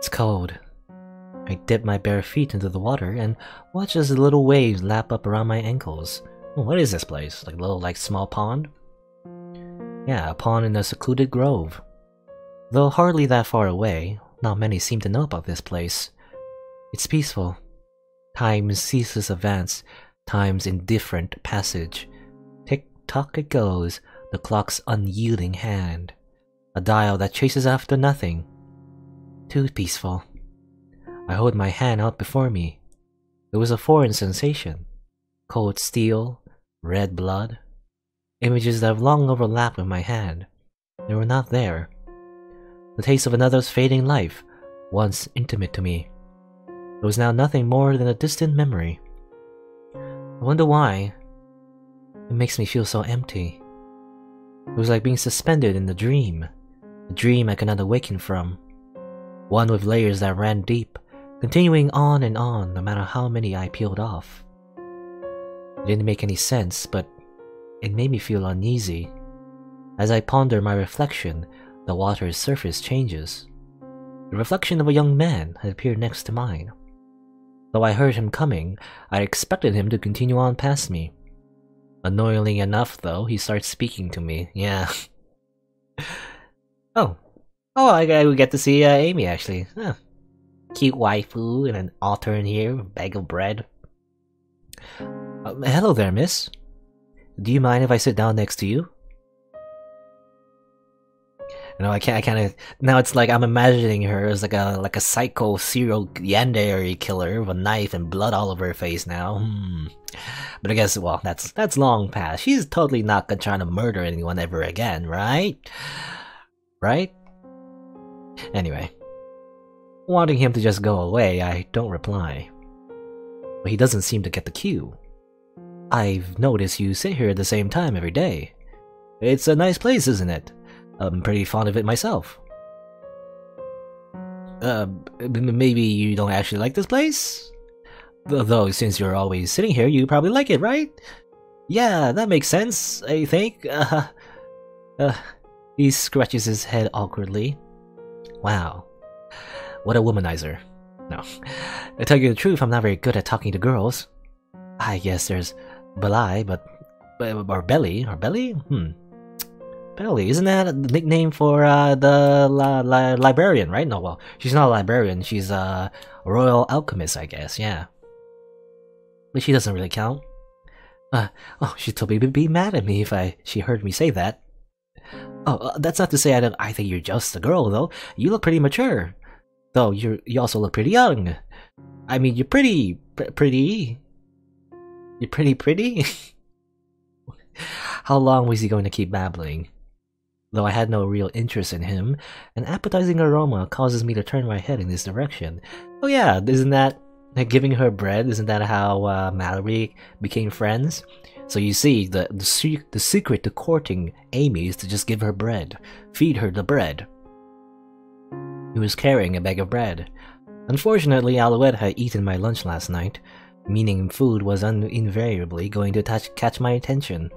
It's cold. I dip my bare feet into the water and watch as the little waves lap up around my ankles. What is this place? Like a little, small pond? Yeah, a pond in a secluded grove. Though hardly that far away, not many seem to know about this place. It's peaceful. Time's ceaseless advance, time's indifferent passage. Tick-tock it goes, the clock's unyielding hand. A dial that chases after nothing. Too peaceful. I hold my hand out before me. It was a foreign sensation. Cold steel, red blood. Images that have long overlapped with my hand. They were not there. The taste of another's fading life, once intimate to me. It was now nothing more than a distant memory. I wonder why. It makes me feel so empty. It was like being suspended in a dream I could not awaken from. One with layers that ran deep, continuing on and on no matter how many I peeled off. It didn't make any sense, but it made me feel uneasy. As I ponder my reflection, the water's surface changes. The reflection of a young man had appeared next to mine. Though I heard him coming, I expected him to continue on past me. Annoyingly enough, though, he starts speaking to me. Yeah. Oh, I get to see Amy, actually. Huh. Cute waifu and an altar in here, a bag of bread. Hello there, miss. Do you mind if I sit down next to you? You know, I kind of now it's like I'm imagining her as like a psycho serial yandere killer with a knife and blood all over her face now. But I guess, well, that's long past. She's totally not trying to murder anyone ever again, right? Right? Anyway, wanting him to just go away, I don't reply. But he doesn't seem to get the cue. I've noticed you sit here at the same time every day. It's a nice place, isn't it? I'm pretty fond of it myself. Maybe you don't actually like this place? Though, since you're always sitting here, you probably like it, right? Yeah, that makes sense, I think. He scratches his head awkwardly. Wow. What a womanizer. No. To tell you the truth, I'm not very good at talking to girls. I guess there's Belly, or Belly? Belly, isn't that a nickname for the librarian, right? No, well, she's not a librarian, she's a royal alchemist, I guess, yeah. But she doesn't really count. She'd totally be mad at me if she heard me say that. Oh, that's not to say I think you're just a girl, though. You look pretty mature. Though, you also look pretty young. I mean, you're pretty. You're pretty? How long was he going to keep babbling? Though I had no real interest in him, an appetizing aroma causes me to turn my head in this direction. Oh yeah, isn't that giving her bread? Isn't that how Mallory became friends? So you see, the secret to courting Amy is to just give her bread. Feed her the bread. He was carrying a bag of bread. Unfortunately, Alouette had eaten my lunch last night, meaning food was invariably going to catch my attention.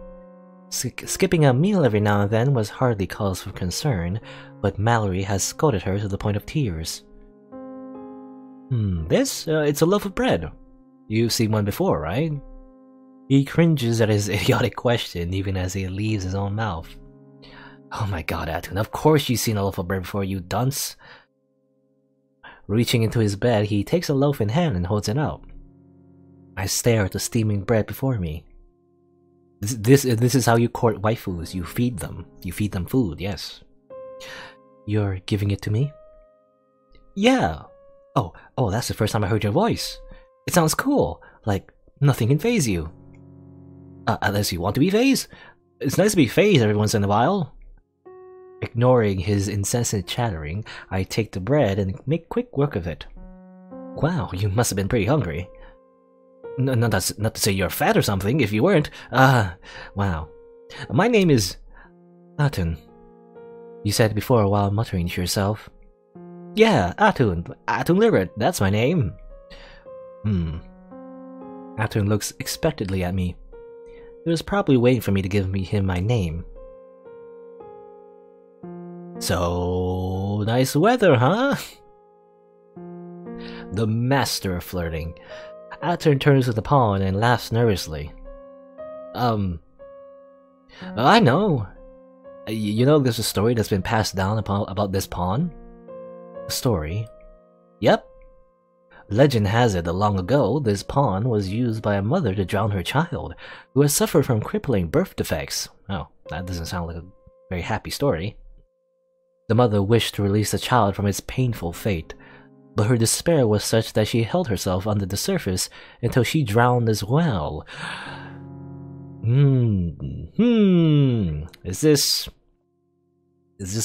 Skipping a meal every now and then was hardly cause for concern, but Mallory has scolded her to the point of tears. It's a loaf of bread. You've seen one before, right? He cringes at his idiotic question even as he leaves his own mouth. Oh my god, Atun, of course you've seen a loaf of bread before, you dunce. Reaching into his bed, he takes a loaf in hand and holds it out. I stare at the steaming bread before me. This is how you court waifus. You feed them. You feed them food, yes. You're giving it to me? Yeah. Oh, that's the first time I heard your voice. It sounds cool. Like, nothing can faze you. Unless you want to be fazed. It's nice to be fazed every once in a while. Ignoring his incessant chattering, I take the bread and make quick work of it. Wow, you must have been pretty hungry. Not to say you're fat or something, if you weren't. Wow. My name is Atun. You said before while muttering to yourself. Yeah, Atun Lyrit, that's my name. Atun looks expectantly at me. He was probably waiting for me to give him my name. So, nice weather, huh? The master of flirting. Atun turns to the pawn and laughs nervously. I know. You know there's a story that's been passed down about this pawn? A story? Yep. Legend has it that long ago, this pawn was used by a mother to drown her child, who has suffered from crippling birth defects. Oh, that doesn't sound like a very happy story. The mother wished to release the child from its painful fate, but her despair was such that she held herself under the surface until she drowned as well. Is this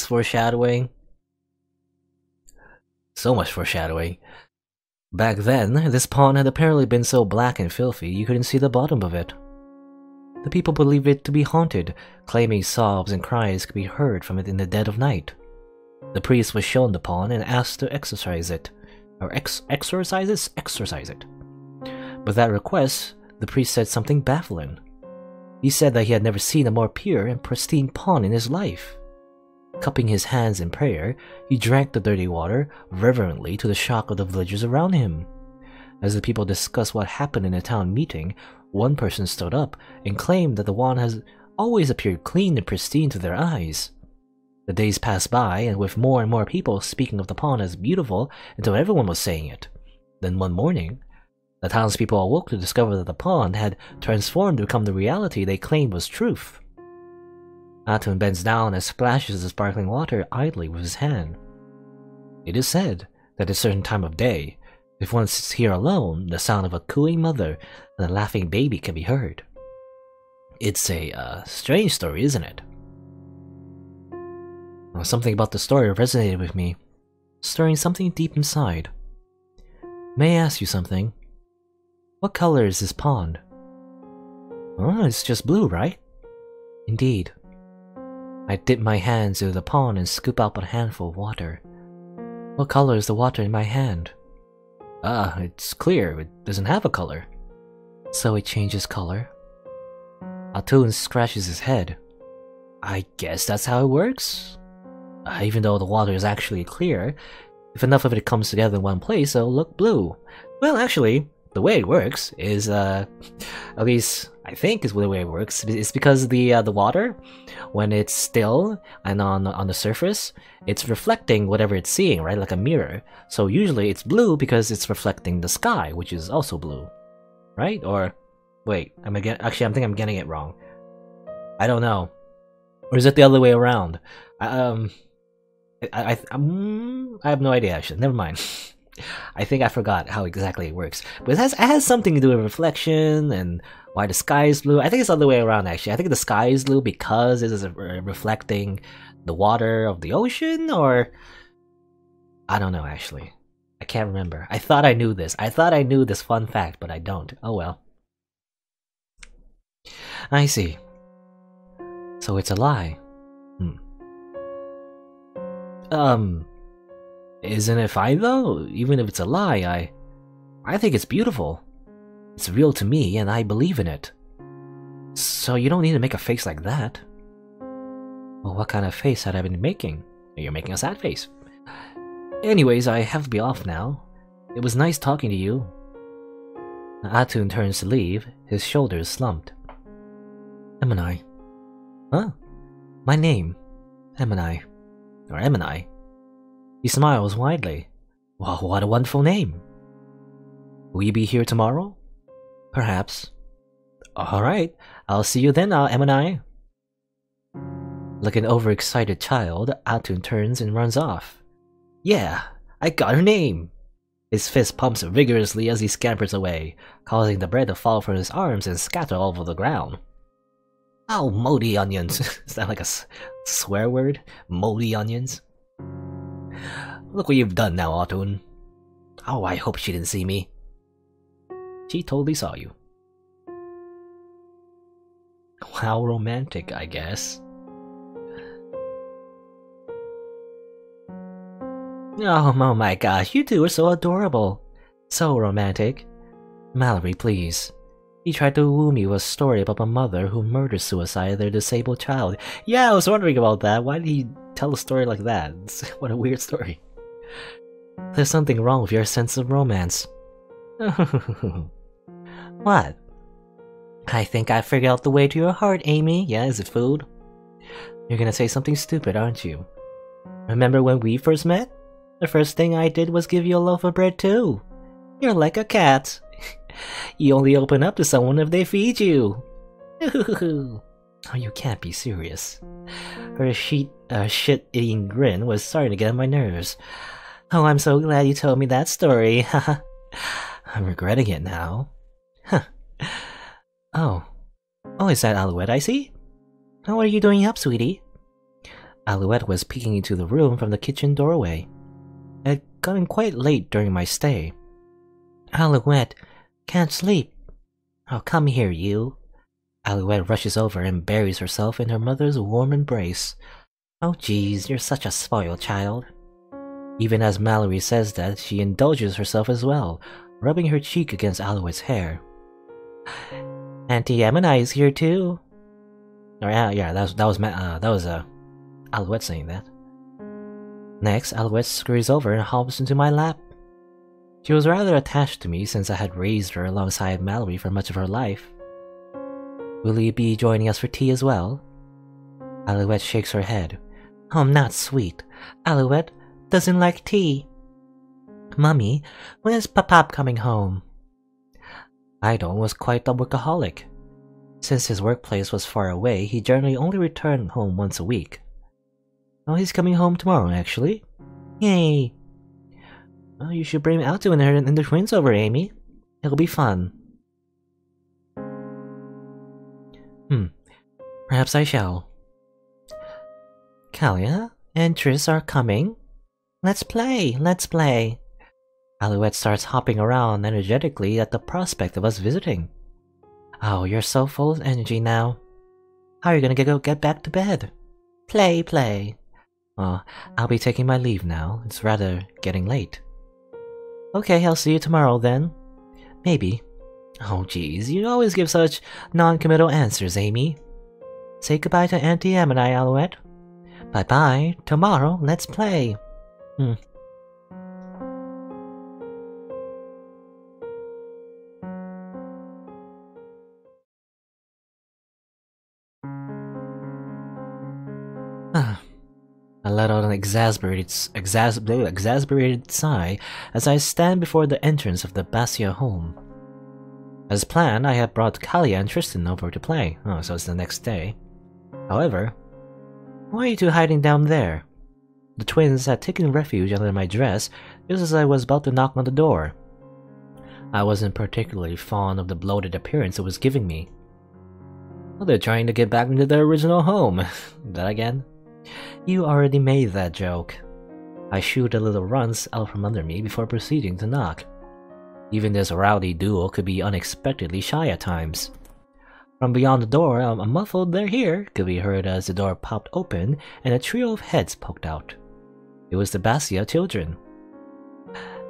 foreshadowing? So much foreshadowing. Back then, this pond had apparently been so black and filthy you couldn't see the bottom of it. The people believed it to be haunted, claiming sobs and cries could be heard from it in the dead of night. The priest was shown the pond and asked to exorcise it. Exorcise it. But that request, the priest said something baffling. He said that he had never seen a more pure and pristine pond in his life. Cupping his hands in prayer, he drank the dirty water reverently to the shock of the villagers around him. As the people discussed what happened in a town meeting, one person stood up and claimed that the wand has always appeared clean and pristine to their eyes. The days passed by, and with more and more people speaking of the pond as beautiful until everyone was saying it. Then one morning, the townspeople awoke to discover that the pond had transformed to become the reality they claimed was truth. Atun bends down and splashes the sparkling water idly with his hand. It is said that at a certain time of day, if one sits here alone, the sound of a cooing mother and a laughing baby can be heard. It's a strange story, isn't it? Well, something about the story resonated with me, stirring something deep inside. May I ask you something? What color is this pond? Oh, it's just blue, right? Indeed. I dip my hands into the pond and scoop up a handful of water. What color is the water in my hand? It's clear. It doesn't have a color. So it changes color? Atun scratches his head. I guess that's how it works. Even though the water is actually clear, if enough of it comes together in one place, it'll look blue. Well, actually, the way it works is, at least I think is the way it works. It's because the water, when it's still and on the surface, it's reflecting whatever it's seeing, right, like a mirror. So usually it's blue because it's reflecting the sky, which is also blue, right? Or wait, I think I'm getting it wrong. I don't know, or is it the other way around? I have no idea. Actually, never mind. I think I forgot how exactly it works, but it has something to do with reflection and why the sky is blue. I think it's the other way around, actually. I think the sky is blue because it is reflecting the water of the ocean, or I don't know, actually. I can't remember. I thought I knew this. I thought I knew this fun fact, but I don't. Oh well. I see. So it's a lie. Isn't it fine though? Even if it's a lie, I think it's beautiful. It's real to me, and I believe in it. So you don't need to make a face like that. Well, what kind of face had I been making? You're making a sad face. Anyways, I have to be off now. It was nice talking to you. Atun turns to leave, his shoulders slumped. Amenae. Huh? My name. Amenae. Or Amenae. He smiles widely. Wow, what a wonderful name. Will you be here tomorrow? Perhaps. Alright, I'll see you then, Amenae. Like an overexcited child, Atun turns and runs off. Yeah, I got her name! His fist pumps vigorously as he scampers away, causing the bread to fall from his arms and scatter all over the ground. Oh, moldy onions. Is that like a swear word? Moldy onions? Look what you've done now, Atun. Oh, I hope she didn't see me. She totally saw you. How romantic, I guess. Oh my gosh, you two are so adorable. So romantic. Mallory, please. He tried to woo me with a story about a mother who murder-suicided their disabled child. Yeah, I was wondering about that. Why did he tell a story like that? What a weird story. There's something wrong with your sense of romance. What? I think I figured out the way to your heart, Amy. Yeah, is it food? You're gonna say something stupid, aren't you? Remember when we first met? The first thing I did was give you a loaf of bread too. You're like a cat. You only open up to someone if they feed you. Oh, you can't be serious. Her shit-eating grin was starting to get on my nerves. Oh, I'm so glad you told me that story. I'm regretting it now. Huh. Oh. Oh, is that Alouette I see? How are you doing up, sweetie? Alouette was peeking into the room from the kitchen doorway. It had gotten quite late during my stay. Alouette, can't sleep. Oh, come here, you. Alouette rushes over and buries herself in her mother's warm embrace. Oh, geez, you're such a spoiled child. Even as Mallory says that, she indulges herself as well, rubbing her cheek against Alouette's hair. Auntie Amenae is here too. Oh, yeah, that was Alouette saying that. Next, Alouette scurries over and hops into my lap. She was rather attached to me since I had raised her alongside Mallory for much of her life. Will you be joining us for tea as well? Alouette shakes her head. Oh, not sweet. Alouette doesn't like tea. Mummy, when is Papap coming home? Idol was quite a workaholic. Since his workplace was far away, he generally only returned home once a week. Oh, he's coming home tomorrow, actually. Yay! Oh, you should bring Alto and the twins over, Amy. It'll be fun. Perhaps I shall. Kalia and Triss are coming. Let's play, let's play. Alouette starts hopping around energetically at the prospect of us visiting. Oh, you're so full of energy now. How are you gonna get back to bed? Play, play. Oh, I'll be taking my leave now. It's rather getting late. Okay, I'll see you tomorrow then. Maybe. Oh, geez, you always give such non-committal answers, Amy. Say goodbye to Auntie Amenae, Alouette. Bye-bye. Tomorrow, let's play. I let out an exasperated sigh as I stand before the entrance of the Bastia home. As planned, I had brought Kalia and Tristan over to play. Oh, so it's the next day. However, why are you two hiding down there? The twins had taken refuge under my dress just as I was about to knock on the door. I wasn't particularly fond of the bloated appearance it was giving me. Well, they're trying to get back into their original home. That again? You already made that joke. I shooed a little runs out from under me before proceeding to knock. Even this rowdy duo could be unexpectedly shy at times. From beyond the door, a muffled "they're here" could be heard as the door popped open and a trio of heads poked out. It was the Bastia children.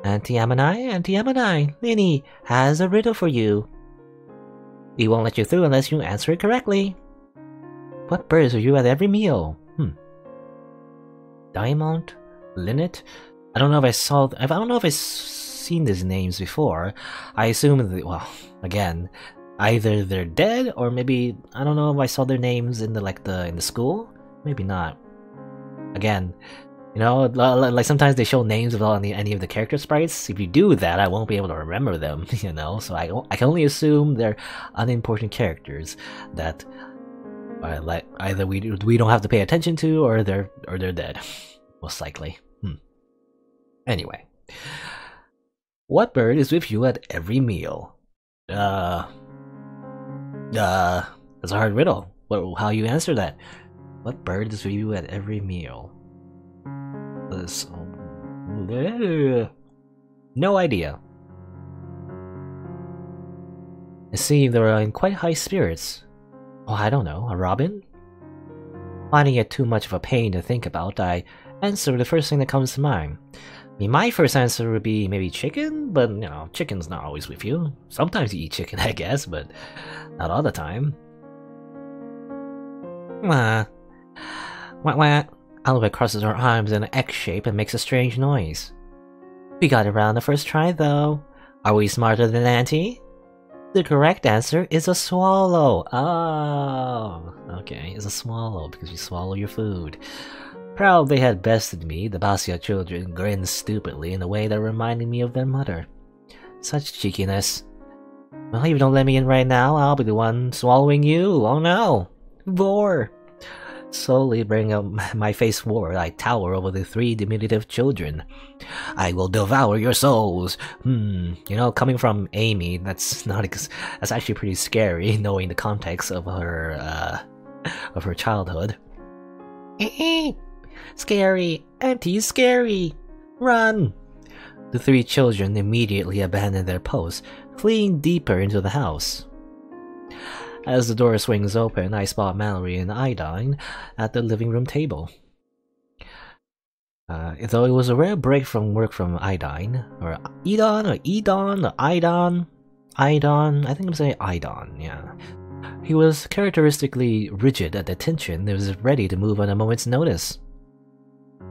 Auntie Amenae, Linny has a riddle for you. We won't let you through unless you answer it correctly. What birds are you at every meal? Diamond? Linnet? I don't know if I've seen these names before. I assume well, again, either they're dead or maybe I don't know if I saw their names in the school. Maybe not. Again, you know, like sometimes they show names of any of the character sprites. If you do that, I won't be able to remember them. You know, so I can only assume they're unimportant characters that like either we don't have to pay attention to or they're dead, most likely. Anyway, what bird is with you at every meal? That's a hard riddle. How you answer that? What bird is with you at every meal? No idea. It seemed they were in quite high spirits. Oh, I don't know, a robin? Finding it too much of a pain to think about, I answer the first thing that comes to mind. I mean, my first answer would be maybe chicken, but, you know, chicken's not always with you. Sometimes you eat chicken, I guess, but not all the time. Wah. Wah wah. Alouette crosses her arms in an X shape and makes a strange noise. We got it around the first try, though. Are we smarter than Auntie? The correct answer is a swallow. Oh, okay, it's a swallow because you swallow your food. Proud they had bested me, the Basia children grinned stupidly in a way that reminded me of their mother. Such cheekiness. Well, if you don't let me in right now, I'll be the one swallowing you. Oh no! Roar! Slowly bring up my face forward, I tower over the three diminutive children. I will devour your souls. You know, coming from Amy, that's actually pretty scary, knowing the context of her childhood. Scary, Auntie's scary. Run! The three children immediately abandoned their posts, fleeing deeper into the house. As the door swings open, I spot Mallory and Idine at the living room table. Though it was a rare break from work from Idine, or Edon, or Edon, or Idon, I think I'm saying Idon, yeah. He was characteristically rigid at attention and was ready to move on a moment's notice.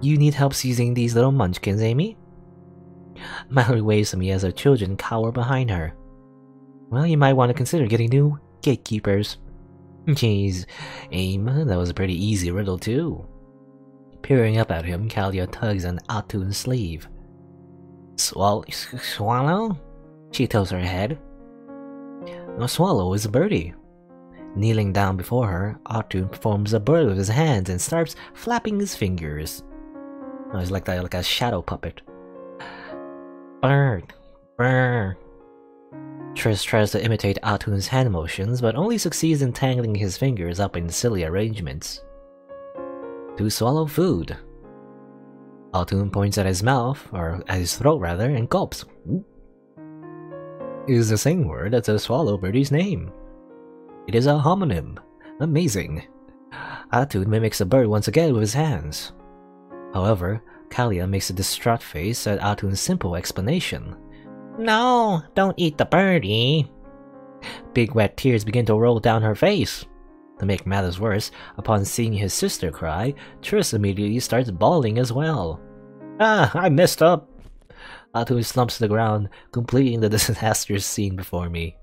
You need help seizing these little munchkins, Amy? Mallory waves at me as her children cower behind her. Well, you might want to consider getting new gatekeepers. Jeez, Aim, that was a pretty easy riddle too. Peering up at him, Kalia tugs on Atun's sleeve. Swallow? She tilts her head. A swallow is a birdie. Kneeling down before her, Atun performs a bird with his hands and starts flapping his fingers. Oh, he's like a shadow puppet. Bird. Brr. Triss tries to imitate Atun's hand motions, but only succeeds in tangling his fingers up in silly arrangements. To swallow food. Atun points at his mouth, or at his throat rather, and gulps. It is the same word as the swallow birdie's name. It is a homonym. Amazing. Atun mimics a bird once again with his hands. However, Kalia makes a distraught face at Atun's simple explanation. No, don't eat the birdie. Big wet tears begin to roll down her face. To make matters worse, upon seeing his sister cry, Triss immediately starts bawling as well. Ah, I messed up! Atun slumps to the ground, completing the disastrous scene before me.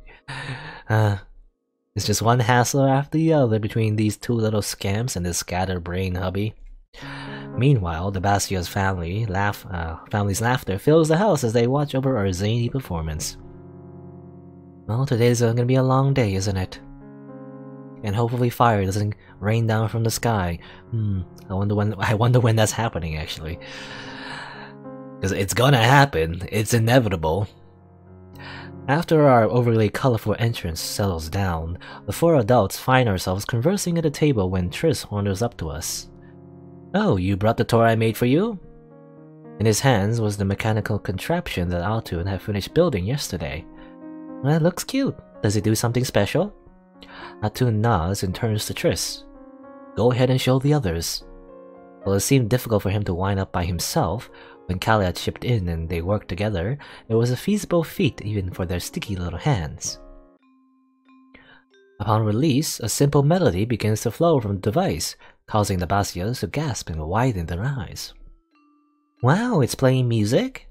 It's just one hassle after the other between these two little scamps and this scatterbrain hubby. Meanwhile, the Basia's family's laughter fills the house as they watch over our zany performance. Well, today's gonna be a long day, isn't it? And hopefully fire doesn't rain down from the sky. I wonder when that's happening, actually. Because it's gonna happen. It's inevitable. After our overly colorful entrance settles down, the four adults find ourselves conversing at a table when Triss wanders up to us. Oh, you brought the toy I made for you? In his hands was the mechanical contraption that Atun had finished building yesterday. Well, it looks cute. Does it do something special? Atun nods and turns to Triss. Go ahead and show the others. While it seemed difficult for him to wind up by himself, when Kalia chipped in and they worked together, it was a feasible feat even for their sticky little hands. Upon release, a simple melody begins to flow from the device, causing the Basias to gasp and widen their eyes. Wow, it's playing music?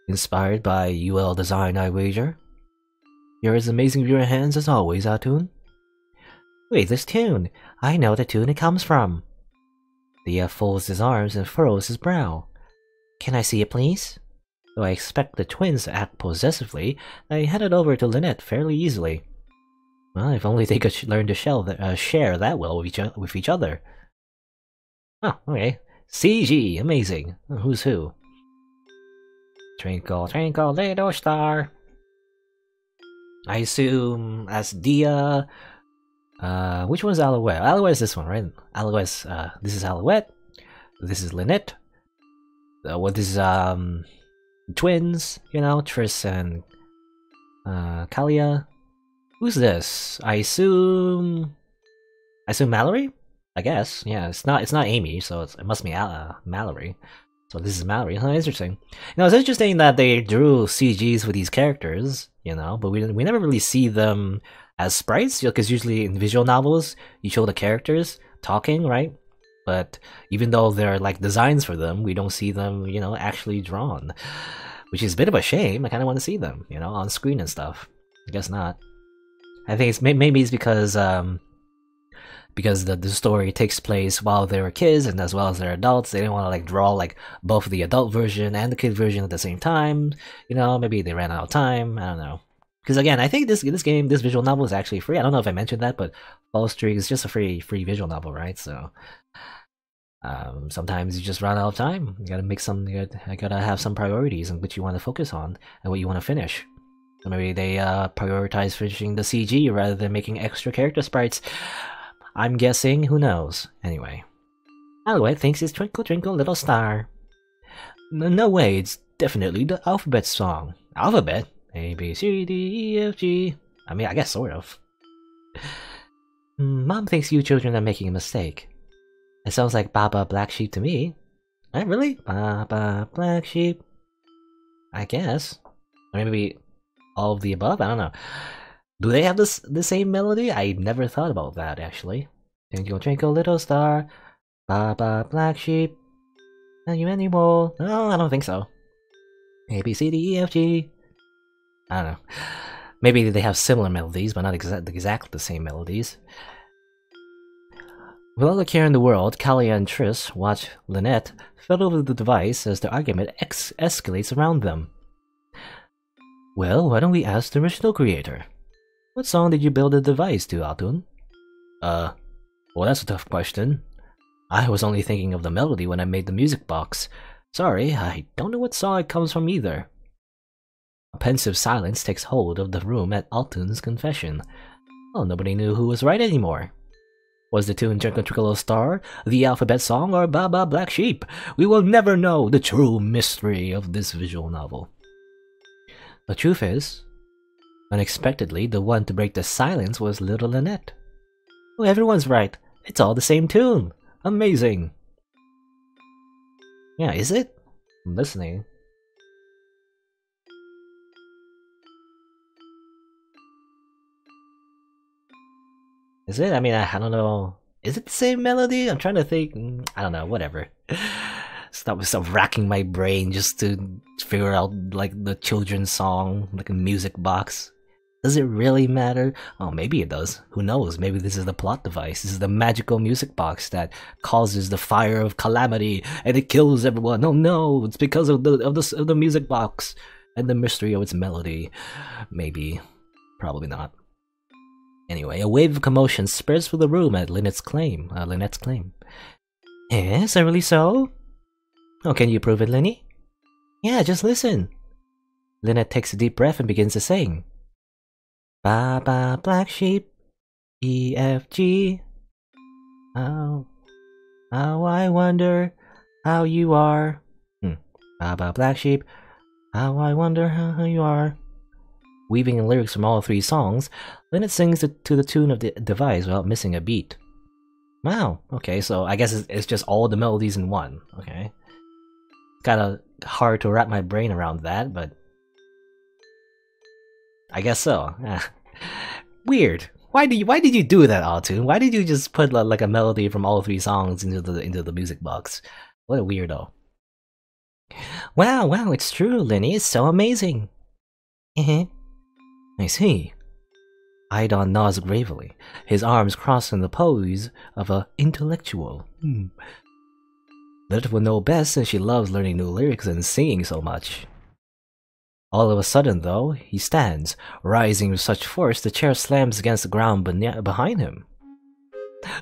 Inspired by UL design, I wager? You're as amazing with your hands as always, Atun. Wait, this tune! I know the tune it comes from. The elf folds his arms and furrows his brow. Can I see it, please? Though I expect the twins to act possessively, I handed over to Lynette fairly easily. Well, if only they could learn to share that well with each other. Oh, okay. CG, amazing. Who's who? Twinkle, twinkle, little star. I assume as Dia. Which one's Alouette? Alouette is this one, right? Alouette's, this is Alouette. This is Lynette. This is, twins, you know, Triss and, Kalia. Who's this? I assume Mallory? I guess. Yeah, it's not Amy, so it must be Mallory. So this is Mallory. Oh, interesting. You know, it's interesting that they drew CGs with these characters, you know, but we never really see them as sprites, because usually in visual novels, you show the characters talking, right? But even though there are like designs for them, we don't see them, you know, actually drawn. Which is a bit of a shame. I kind of want to see them, you know, on screen and stuff. I guess not. I think it's maybe it's because the story takes place while they were kids and as well as they're adults. They didn't want to like draw like both the adult version and the kid version at the same time. You know, maybe they ran out of time. I don't know. Because again, I think this visual novel is actually free. I don't know if I mentioned that, but Fallstreak is just a free visual novel, right? So sometimes you just run out of time. You gotta make some. You gotta have some priorities on which you want to focus on and what you want to finish. So maybe they prioritize finishing the CG rather than making extra character sprites. I'm guessing. Who knows? Anyway, Alouette thinks it's Twinkle Twinkle Little Star. No way. It's definitely the alphabet song. Alphabet? A B C D E F G. I mean, I guess sort of. Mom thinks you children are making a mistake. It sounds like Baba Black Sheep to me. Really? Baba Black Sheep? I guess. Or maybe all of the above? I don't know. Do they have the same melody? I never thought about that, actually. Twinkle Twinkle Little Star. Baba Black Sheep. Are you anymore? No, I don't think so. A, B, C, D, E, F, G. I don't know. Maybe they have similar melodies, but not exactly the same melodies. With all the care in the world, Kalia and Triss watch Lynette fiddle with the device as the argument escalates around them. Well, why don't we ask the original creator? What song did you build the device to, Altun? Well, that's a tough question. I was only thinking of the melody when I made the music box. Sorry, I don't know what song it comes from either. A pensive silence takes hold of the room at Altun's confession. Well, nobody knew who was right anymore. Was the tune Twinkle Twinkle Little Star, the alphabet song, or Baba Black Sheep? We will never know the true mystery of this visual novel. The truth is, unexpectedly, the one to break the silence was little Lynette. Oh, everyone's right. It's all the same tune. Amazing. Yeah, is it? I'm listening. Is it? I mean, I don't know. Is it the same melody? I'm trying to think. I don't know. Whatever. Stop racking my brain just to figure out like the children's song, like a music box. Does it really matter? Oh, maybe it does. Who knows? Maybe this is the plot device. This is the magical music box that causes the fire of calamity and it kills everyone. Oh no! It's because of the music box and the mystery of its melody. Maybe. Probably not. Anyway, a wave of commotion spreads through the room at Lynette's claim. Yes, really so? Oh, can you prove it, Linny? Yeah, just listen. Lynette takes a deep breath and begins to sing. Baba Black Sheep, E, F, G. How I wonder how you are. Baba Black Sheep, how I wonder how you are. Weaving in lyrics from all three songs, Lynette sings to the tune of the device without missing a beat. Wow, okay, so I guess it's just all the melodies in one, okay. Kinda hard to wrap my brain around that, but I guess so. Weird. Why did you do that, Altun? Why did you just put like a melody from all three songs into the music box? What a weirdo. Wow, it's true, Linny. It's so amazing. I see. Idon nods gravely, his arms crossed in the pose of an intellectual. Lynette will know best since she loves learning new lyrics and singing so much. All of a sudden, though, he stands, rising with such force the chair slams against the ground behind him.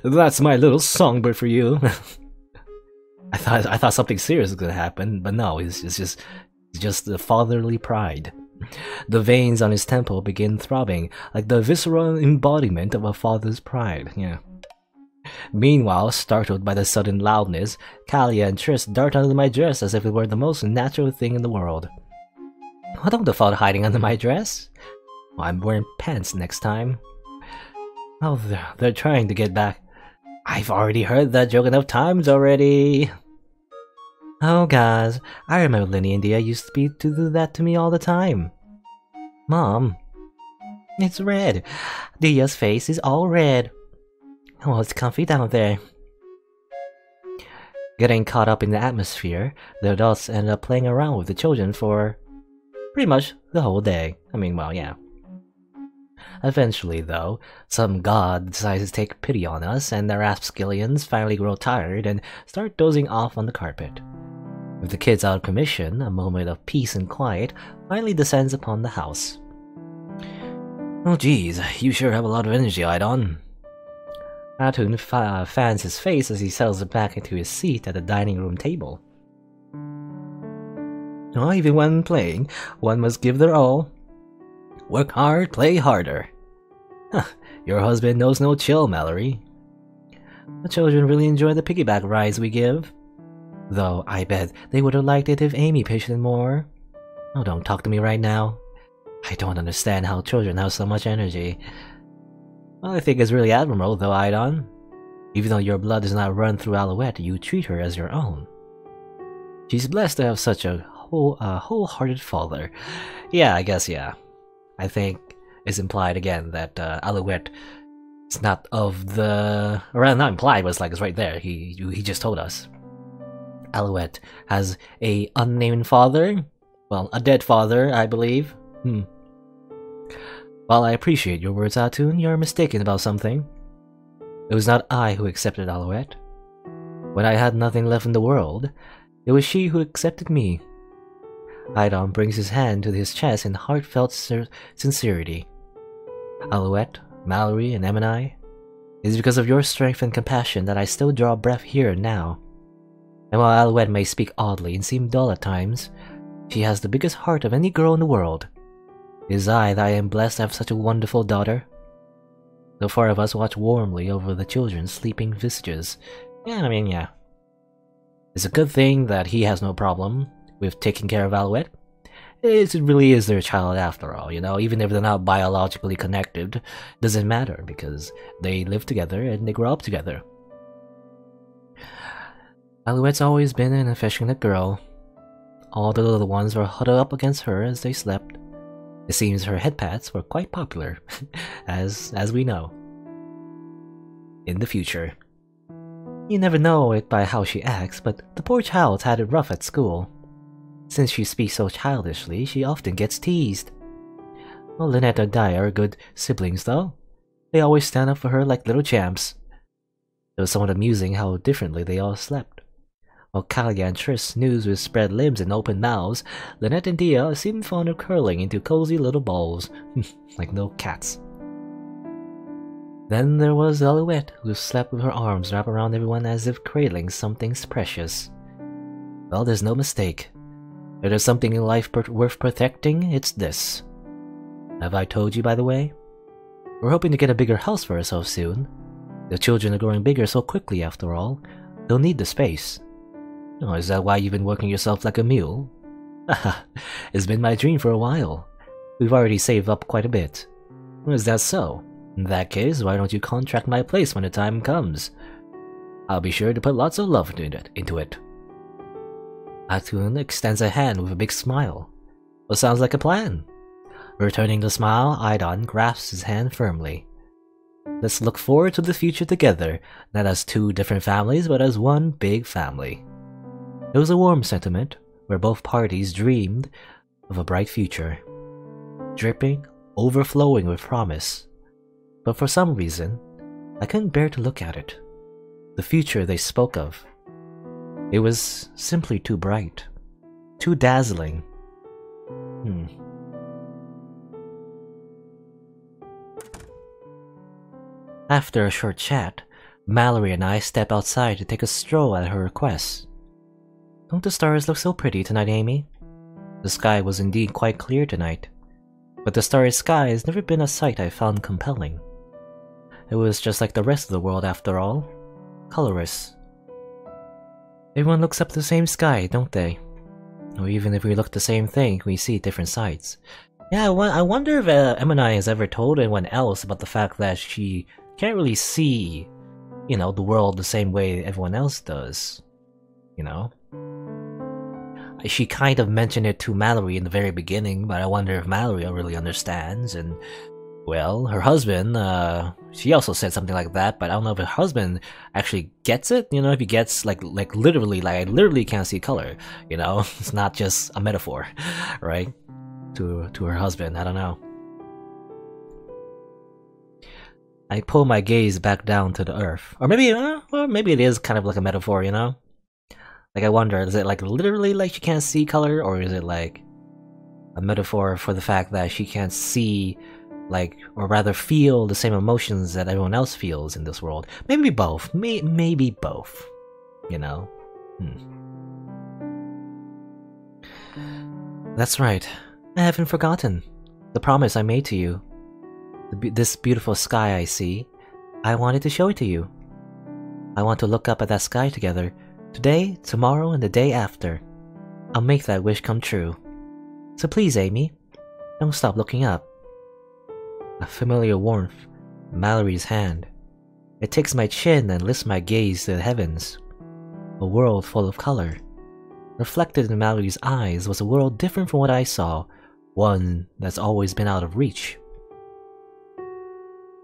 That's my little songbird for you. I thought something serious was gonna happen, but no, it's just the fatherly pride. The veins on his temple begin throbbing like the visceral embodiment of a father's pride. Yeah. Meanwhile, startled by the sudden loudness, Kalia and Triss dart under my dress as if it were the most natural thing in the world. What the thought hiding under my dress? Well, I'm wearing pants next time. Oh, they're trying to get back. I've already heard that joke enough times already. Oh, guys, I remember Linny and Dia used to do that to me all the time. Mom, it's red. Dia's face is all red. Oh, it's comfy down there. Getting caught up in the atmosphere, the adults end up playing around with the children for pretty much the whole day. I mean, well, yeah. Eventually, though, some god decides to take pity on us, and the rapskillions finally grow tired and start dozing off on the carpet. With the kids out of commission, a moment of peace and quiet finally descends upon the house. Oh geez, you sure have a lot of energy, Idon. Atun fans his face as he settles back into his seat at the dining room table. Oh, even when playing, one must give their all. Work hard, play harder. Huh, your husband knows no chill, Mallory. The children really enjoy the piggyback rides we give. Though, I bet they would have liked it if Amy pitched in more. Oh, don't talk to me right now. I don't understand how children have so much energy. Well, I think it's really admirable, though, Idon. Even though your blood does not run through Alouette, you treat her as your own. She's blessed to have such a wholehearted father. Yeah, I guess, yeah. I think it's implied again that Alouette is not of the... Or rather, not implied, but it's right there. He just told us. Alouette has a unnamed father. Well, a dead father, I believe. While I appreciate your words, Atun, you're mistaken about something. It was not I who accepted Alouette. When I had nothing left in the world, it was she who accepted me. Idon brings his hand to his chest in heartfelt sincerity. Alouette, Mallory, and Amenae, it is because of your strength and compassion that I still draw breath here and now. And while Alouette may speak oddly and seem dull at times, she has the biggest heart of any girl in the world. It is I that I am blessed to have such a wonderful daughter. The four of us watch warmly over the children's sleeping visages. Yeah, I mean, yeah. It's a good thing that he has no problem with taking care of Alouette. It really is their child after all, you know, even if they're not biologically connected, doesn't matter because they live together and they grow up together. Alouette's always been an affectionate girl. All the little ones were huddled up against her as they slept. It seems her head pats were quite popular, as we know. In the future. You never know it by how she acts, but the poor child's had it rough at school. Since she speaks so childishly, she often gets teased. Well, Lynette and Di are good siblings, though. They always stand up for her like little champs. It was somewhat amusing how differently they all slept. While Kalia and Triss snooze with spread limbs and open mouths, Lynette and Dia seemed fond of curling into cozy little balls, like little cats. Then there was Alouette, who slept with her arms wrapped around everyone as if cradling something precious. Well, there's no mistake. If there's something in life worth protecting, it's this. Have I told you, by the way? We're hoping to get a bigger house for ourselves soon. The children are growing bigger so quickly, after all. They'll need the space. Oh, is that why you've been working yourself like a mule? Haha, it's been my dream for a while. We've already saved up quite a bit. Is that so? In that case, why don't you contract my place when the time comes? I'll be sure to put lots of love into it. Atun extends a hand with a big smile. Well, sounds like a plan. Returning the smile, Idon grasps his hand firmly. Let's look forward to the future together, not as two different families, but as one big family. It was a warm sentiment, where both parties dreamed of a bright future. Dripping, overflowing with promise. But for some reason, I couldn't bear to look at it. The future they spoke of. It was simply too bright. Too dazzling. After a short chat, Mallory and I step outside to take a stroll at her request. Don't the stars look so pretty tonight, Amy? The sky was indeed quite clear tonight, but the starry sky has never been a sight I found compelling. It was just like the rest of the world after all, colorless. Everyone looks up the same sky, don't they? Or even if we look the same thing, we see different sights. Yeah, I wonder if Amenae has ever told anyone else about the fact that she can't really see, you know, the world the same way everyone else does. You know? She kind of mentioned it to Mallory in the very beginning, but I wonder if Mallory really understands, and, well, her husband, she also said something like that, but I don't know if her husband actually gets it. You know, if he gets like literally, like I literally can't see color. You know, it's not just a metaphor, right? To her husband, I don't know. I pull my gaze back down to the earth, or maybe it is kind of like a metaphor. You know, like I wonder, is it like literally like she can't see color, or is it like a metaphor for the fact that she can't see, like, or rather feel the same emotions that everyone else feels in this world? Maybe both. Maybe both. You know? That's right. I haven't forgotten the promise I made to you. This beautiful sky I see, I wanted to show it to you. I want to look up at that sky together, today, tomorrow, and the day after. I'll make that wish come true. So please, Amy, don't stop looking up. A familiar warmth, Mallory's hand. It takes my chin and lifts my gaze to the heavens. A world full of color. Reflected in Mallory's eyes was a world different from what I saw, one that's always been out of reach.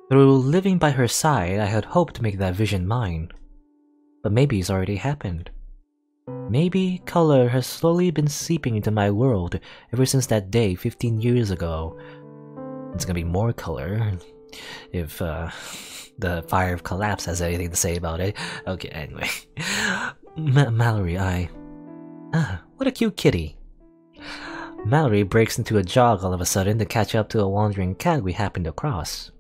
Through living by her side, I had hoped to make that vision mine. But maybe it's already happened. Maybe color has slowly been seeping into my world ever since that day 15 years ago. It's gonna be more color if the fire of collapse has anything to say about it. Okay, anyway. Mallory, what a cute kitty. Mallory breaks into a jog all of a sudden to catch up to a wandering cat we happened across.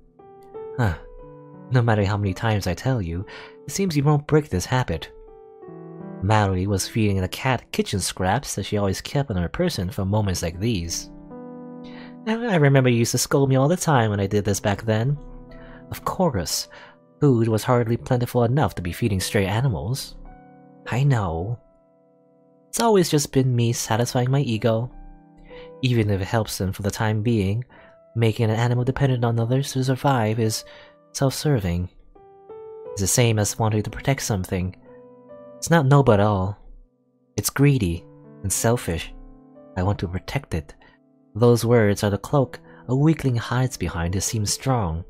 No matter how many times I tell you, it seems you won't break this habit. Mallory was feeding the cat kitchen scraps that she always kept on her person for moments like these. I remember you used to scold me all the time when I did this back then. Of course, food was hardly plentiful enough to be feeding stray animals. I know. It's always just been me satisfying my ego. Even if it helps them for the time being, making an animal dependent on others to survive is self-serving. It's the same as wanting to protect something. It's not noble at all. It's greedy and selfish. I want to protect it. Those words are the cloak a weakling hides behind to seem strong.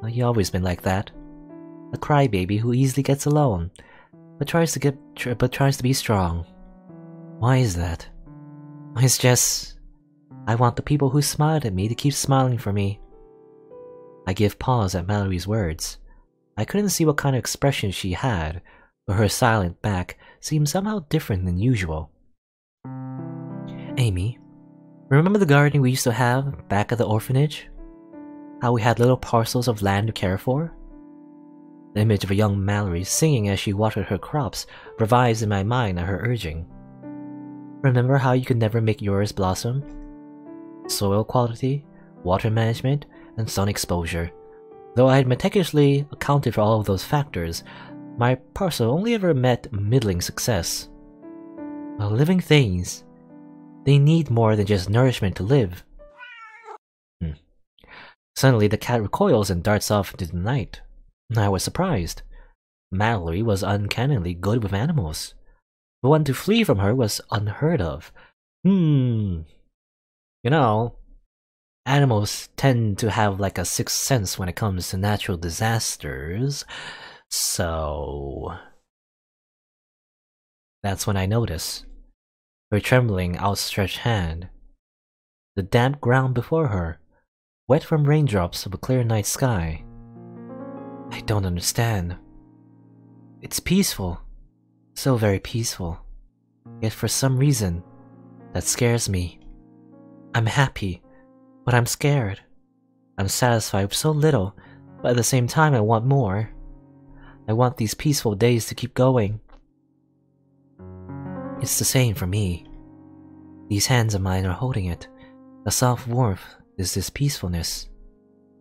Well, you've always been like that. A crybaby who easily gets alone, but tries to be strong. Why is that? It's just, I want the people who smiled at me to keep smiling for me. I give pause at Mallory's words. I couldn't see what kind of expression she had, but her silent back seemed somehow different than usual. Amy, remember the garden we used to have back at the orphanage? How we had little parcels of land to care for? The image of a young Mallory singing as she watered her crops revives in my mind at her urging. Remember how you could never make yours blossom? Soil quality, water management, and sun exposure. Though I had meticulously accounted for all of those factors, my parcel only ever met middling success. Well, living things, they need more than just nourishment to live. Suddenly the cat recoils and darts off into the night. I was surprised. Mallory was uncannily good with animals. The one to flee from her was unheard of. You know, animals tend to have like a sixth sense when it comes to natural disasters. So that's when I notice her trembling, outstretched hand. The damp ground before her, wet from raindrops of a clear night sky. I don't understand. It's peaceful, so very peaceful. Yet for some reason, that scares me. I'm happy, but I'm scared. I'm satisfied with so little, but at the same time I want more. I want these peaceful days to keep going. It's the same for me. These hands of mine are holding it. The soft warmth is this peacefulness.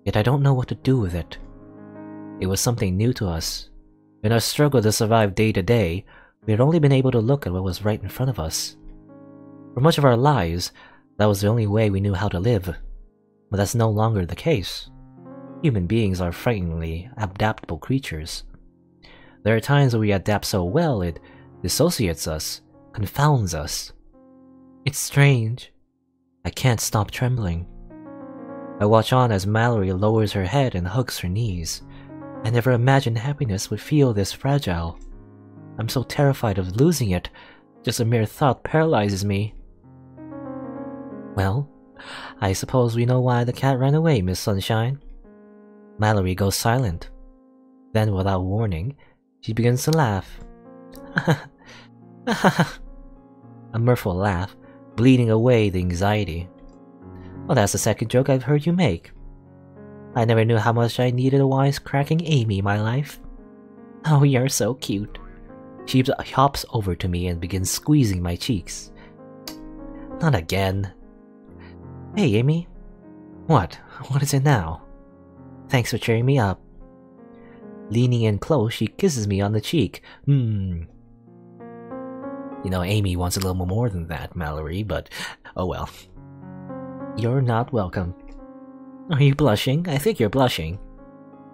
Yet I don't know what to do with it. It was something new to us. In our struggle to survive day to day, we had only been able to look at what was right in front of us. For much of our lives, that was the only way we knew how to live. But that's no longer the case. Human beings are frighteningly adaptable creatures. There are times when we adapt so well it dissociates us, confounds us. It's strange. I can't stop trembling. I watch on as Mallory lowers her head and hugs her knees. I never imagined happiness would feel this fragile. I'm so terrified of losing it, just a mere thought paralyzes me. Well, I suppose we know why the cat ran away, Miss Sunshine. Mallory goes silent. Then, without warning, she begins to laugh. A mirthful laugh, bleeding away the anxiety. Well, that's the second joke I've heard you make. I never knew how much I needed a wisecracking Amy in my life. Oh, you're so cute. She hops over to me and begins squeezing my cheeks. Not again. Hey, Amy. What? What is it now? Thanks for cheering me up. Leaning in close, she kisses me on the cheek. You know, Amy wants a little more than that, Mallory, but oh well. You're not welcome. Are you blushing? I think you're blushing.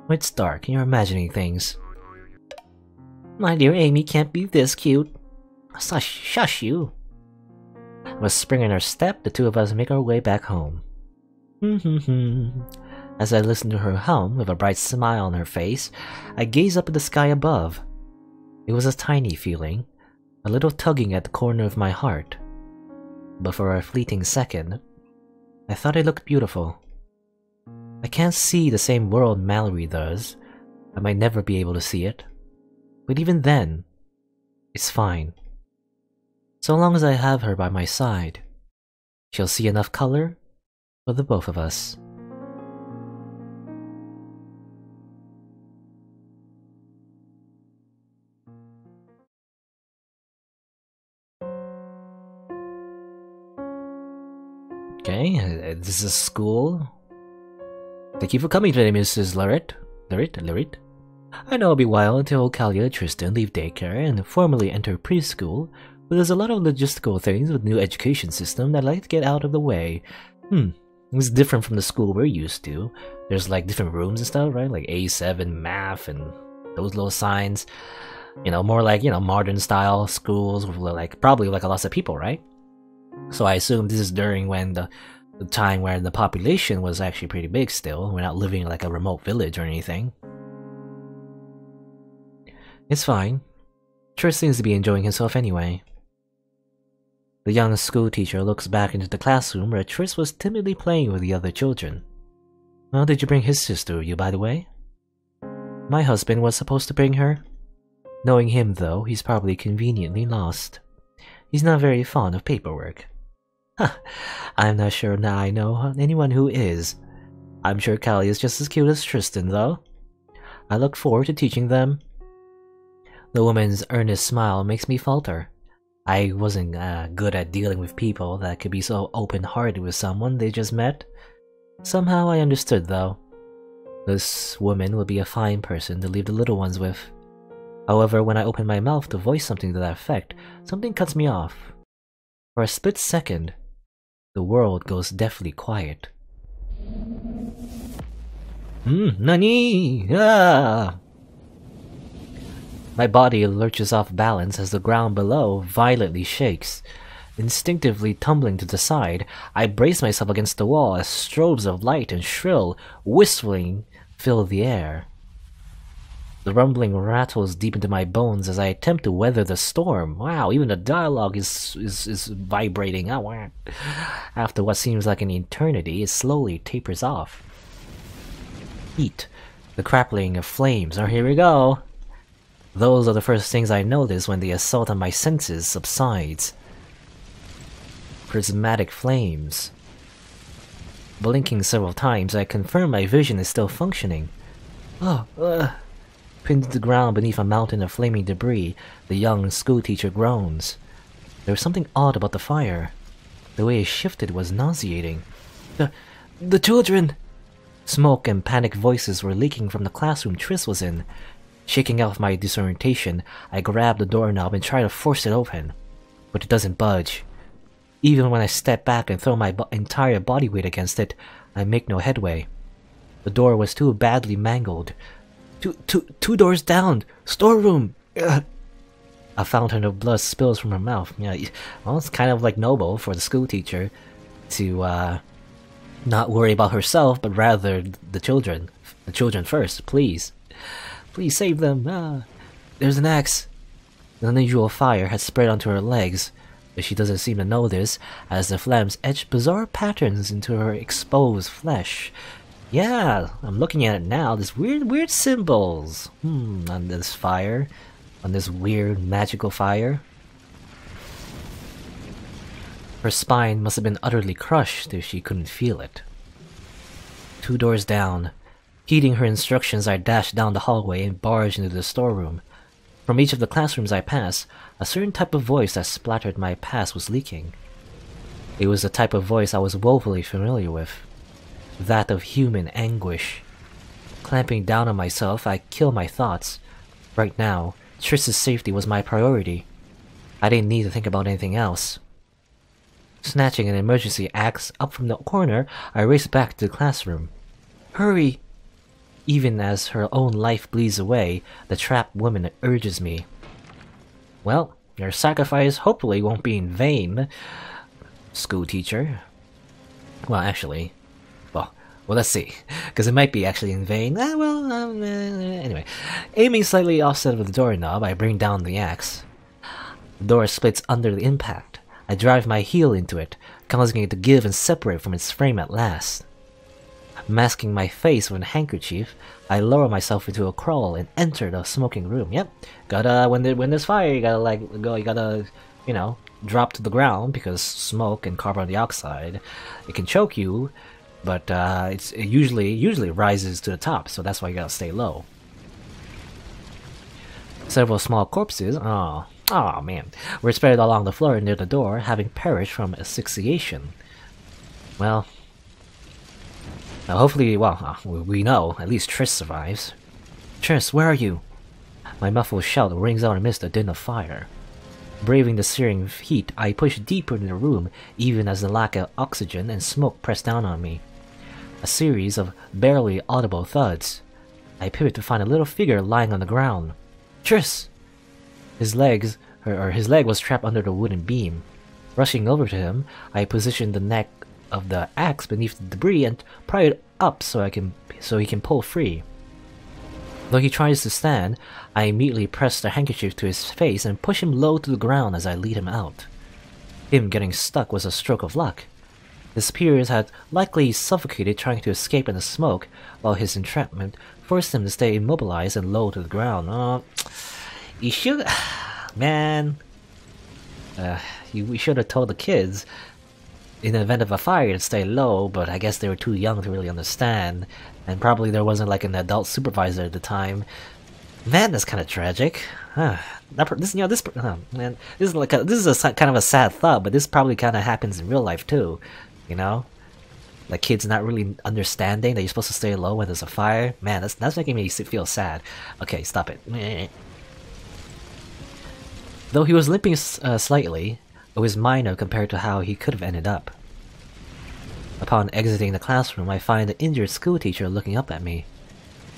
It's dark, you're imagining things. My dear Amy can't be this cute. Shush you. With a spring in her step, the two of us make our way back home. As I listen to her hum, with a bright smile on her face, I gaze up at the sky above. It was a tiny feeling, a little tugging at the corner of my heart. But for a fleeting second, I thought it looked beautiful. I can't see the same world Mallory does. I might never be able to see it. But even then, it's fine. So long as I have her by my side, she'll see enough color for the both of us. Okay, this is school. Thank you for coming today, Mrs. Lurrit. Lurrit. I know it'll be a while until Kalia and Tristan leave daycare and formally enter preschool, but there's a lot of logistical things with the new education system that I'd like to get out of the way. It's different from the school we're used to. There's like different rooms and stuff, right? Like A7 math and those little signs. You know, more like, you know, modern style schools with like probably like a lot of people, right? So I assume this is during when the time where the population was actually pretty big still. We're not living in like a remote village or anything. It's fine. Trish seems to be enjoying himself anyway. The young school teacher looks back into the classroom where Trish was timidly playing with the other children. Well, did you bring his sister with you, by the way? My husband was supposed to bring her. Knowing him, though, he's probably conveniently lost. He's not very fond of paperwork. I'm not sure now I know anyone who is. I'm sure Callie is just as cute as Tristan, though. I look forward to teaching them. The woman's earnest smile makes me falter. I wasn't good at dealing with people that could be so open-hearted with someone they just met. Somehow I understood, though. This woman would be a fine person to leave the little ones with. However, when I open my mouth to voice something to that effect, something cuts me off. For a split second, the world goes deathly quiet. Nani? Ah! My body lurches off balance as the ground below violently shakes. Instinctively tumbling to the side, I brace myself against the wall as strobes of light and shrill whistling fill the air. The rumbling rattles deep into my bones as I attempt to weather the storm. Wow, even the dialogue is vibrating. Oh, wow. After what seems like an eternity, it slowly tapers off. Heat, the crackling of flames. Oh, here we go. Those are the first things I notice when the assault on my senses subsides. Prismatic flames. Blinking several times, I confirm my vision is still functioning. Pinned to the ground beneath a mountain of flaming debris, the young schoolteacher groans. There was something odd about the fire. The way it shifted was nauseating. The children! Smoke and panicked voices were leaking from the classroom Triss was in. Shaking off my disorientation, I grab the doorknob and try to force it open. But it doesn't budge. Even when I step back and throw my entire body weight against it, I make no headway. The door was too badly mangled. Two doors down! Storeroom! A fountain of blood spills from her mouth. Yeah, well, it's kind of like noble for the schoolteacher to Not worry about herself, but rather the children. The children first, please. Please save them. Ah. There's an axe. An unusual fire had spread onto her legs, but she doesn't seem to know this, as the flames etched bizarre patterns into her exposed flesh. Yeah, I'm looking at it now. There's weird symbols. On this fire. On this weird magical fire. Her spine must have been utterly crushed if she couldn't feel it. 2 doors down. Heeding her instructions, I dashed down the hallway and barged into the storeroom. From each of the classrooms I passed, a certain type of voice that splattered my past was leaking. It was the type of voice I was woefully familiar with. That of human anguish. Clamping down on myself, I killed my thoughts. Right now, Triss's safety was my priority. I didn't need to think about anything else. Snatching an emergency axe up from the corner, I raced back to the classroom. Hurry! Even as her own life bleeds away, the trapped woman urges me. Well, your sacrifice hopefully won't be in vain, school teacher. Well, actually, well, let's see, because it might be actually in vain. Anyway. Aiming slightly offset of the doorknob, I bring down the axe. The door splits under the impact. I drive my heel into it, causing it to give and separate from its frame at last. Masking my face with a handkerchief, I lower myself into a crawl and enter the smoking room. Yep, gotta when there's fire, you gotta you know, drop to the ground because smoke and carbon dioxide, it can choke you, but it usually rises to the top, so that's why you gotta stay low. Several small corpses, oh man, were spread along the floor near the door, having perished from asphyxiation. Well. Now hopefully, we know, at least Triss survives. Triss, where are you? My muffled shout rings out amidst the din of fire. Braving the searing heat, I push deeper into the room, even as the lack of oxygen and smoke press down on me. A series of barely audible thuds. I pivot to find a little figure lying on the ground. Triss! His leg was trapped under the wooden beam. Rushing over to him, I position the neck of the axe beneath the debris and pry it up so he can pull free. Though he tries to stand, I immediately press the handkerchief to his face and push him low to the ground as I lead him out. Him getting stuck was a stroke of luck. His peers had likely suffocated trying to escape in the smoke, while his entrapment forced him to stay immobilized and low to the ground. You should... Man... we should have told the kids in the event of a fire to stay low, but I guess they were too young to really understand, and probably there wasn't like an adult supervisor at the time. Man, that's kind of tragic. This is kind of a sad thought, but this probably kind of happens in real life too. You know, like kids not really understanding that you're supposed to stay low when there's a fire. Man, that's making me feel sad. Okay, stop it. Though he was limping slightly, it was minor compared to how he could have ended up. Upon exiting the classroom, I find the injured schoolteacher looking up at me.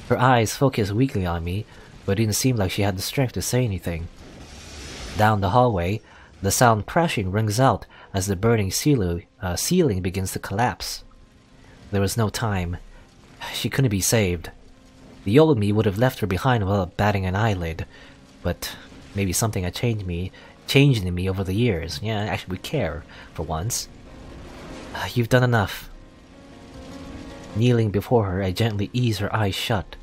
Her eyes focus weakly on me, but it didn't seem like she had the strength to say anything. Down the hallway, the sound crashing rings out as the burning ceiling begins to collapse. There was no time. She couldn't be saved. The old me would have left her behind without batting an eyelid, but maybe something had changed in me over the years. Yeah, actually we care, for once. You've done enough. Kneeling before her, I gently ease her eyes shut.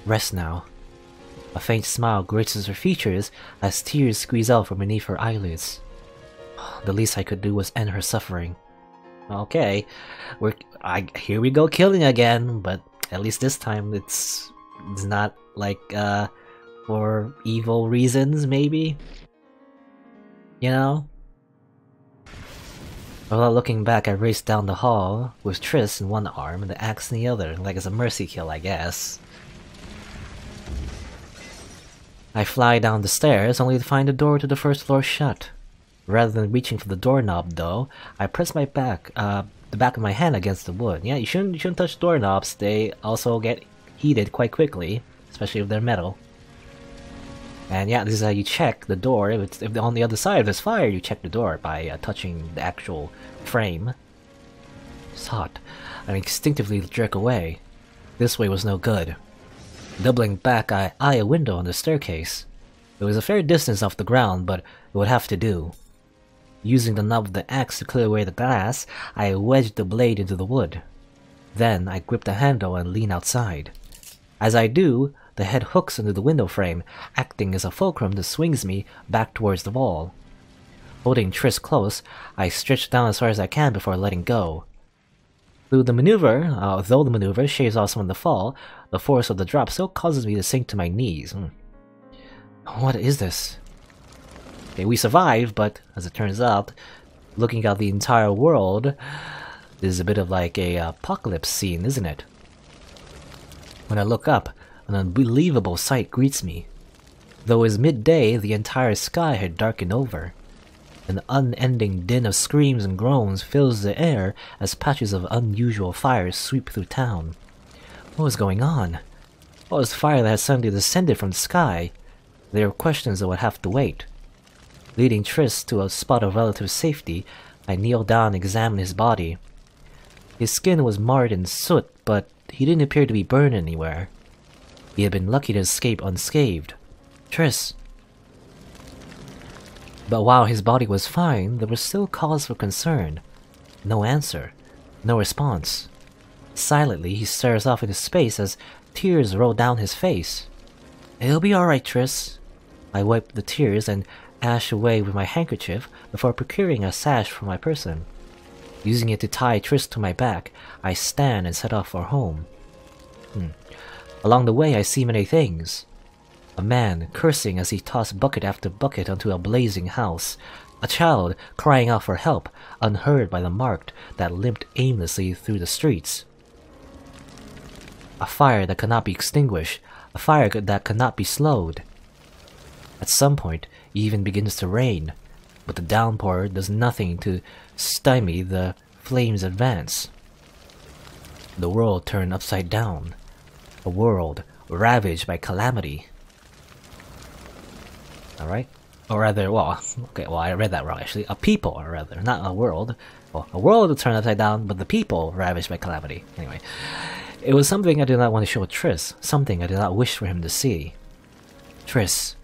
Rest now. A faint smile graces her features as tears squeeze out from beneath her eyelids. The least I could do was end her suffering. Okay, here we go killing again, but at least this time it's not like for evil reasons, maybe? You know? Without looking back, I raced down the hall with Triss in one arm and the axe in the other, like it's a mercy kill, I guess. I fly down the stairs only to find the door to the first floor shut. Rather than reaching for the doorknob, though, I press the back of my hand against the wood. Yeah, you shouldn't touch doorknobs. They also get heated quite quickly, especially if they're metal. And yeah, this is how you check the door. If on the other side there's fire, you check the door by touching the actual frame. It's hot. and instinctively jerk away. This way was no good. Doubling back, I eye a window on the staircase. It was a fair distance off the ground, but it would have to do. Using the knob of the axe to clear away the glass, I wedged the blade into the wood. Then I grip the handle and lean outside. As I do, the head hooks into the window frame, acting as a fulcrum that swings me back towards the wall. Holding Triss close, I stretch down as far as I can before letting go. Though the maneuver shaves off some of the fall, the force of the drop still causes me to sink to my knees. What is this? Okay, we survived, but as it turns out, looking at the entire world is a bit of like a apocalypse scene, isn't it? When I look up, an unbelievable sight greets me. Though it was midday, the entire sky had darkened over. An unending din of screams and groans fills the air as patches of unusual fire sweep through town. What was going on? What was fire that had suddenly descended from the sky? There were questions that would have to wait. Leading Triss to a spot of relative safety, I kneeled down and examined his body. His skin was marred in soot, but he didn't appear to be burned anywhere. He had been lucky to escape unscathed. Triss. But while his body was fine, there was still cause for concern. No answer. No response. Silently, he stares off into space as tears roll down his face. It'll be alright, Triss. I wiped the tears and ashed away with my handkerchief before procuring a sash for my person. Using it to tie Triss to my back, I stand and set off for home. Along the way, I see many things. A man cursing as he tossed bucket after bucket onto a blazing house. A child crying out for help, unheard by the marked that limped aimlessly through the streets. A fire that cannot be extinguished. A fire that cannot be slowed. At some point, it even begins to rain, but the downpour does nothing to stymie the flames' advance. The world turned upside down. A world ravaged by calamity. Alright? Or rather, I read that wrong actually. A people, or rather, not a world. Well, a world turned upside down, but the people ravaged by calamity. Anyway, it was something I did not want to show Triss, something I did not wish for him to see. Triss.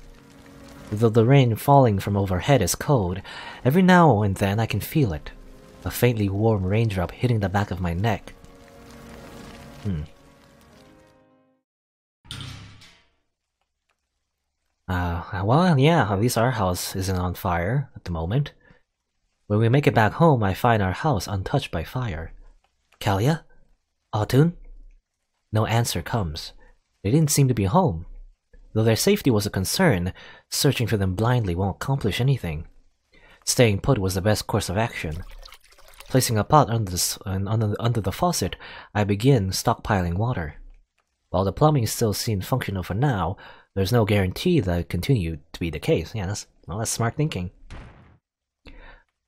Though the rain falling from overhead is cold, every now and then I can feel it. A faintly warm raindrop hitting the back of my neck. Well, yeah, at least our house isn't on fire at the moment. When we make it back home, I find our house untouched by fire. Kalia? Autun? No answer comes. They didn't seem to be home. Though their safety was a concern, searching for them blindly won't accomplish anything. Staying put was the best course of action. Placing a pot under the faucet, I begin stockpiling water. While the plumbing still seemed functional for now, there's no guarantee that it continued to be the case. Yeah, that's smart thinking.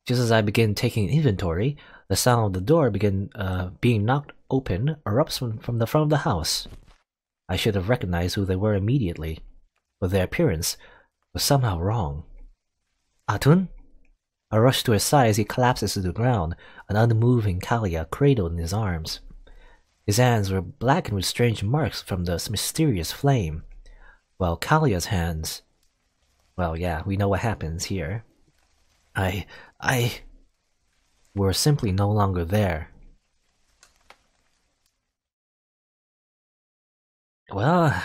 Just as I begin taking inventory, the sound of the door being knocked open erupts from the front of the house. I should have recognized who they were immediately, but their appearance was somehow wrong. Autun? I rush to his side as he collapses to the ground, an unmoving Kalia cradled in his arms. His hands were blackened with strange marks from the mysterious flame, while Kalia's hands... Well, yeah, we know what happens here. were simply no longer there. Well,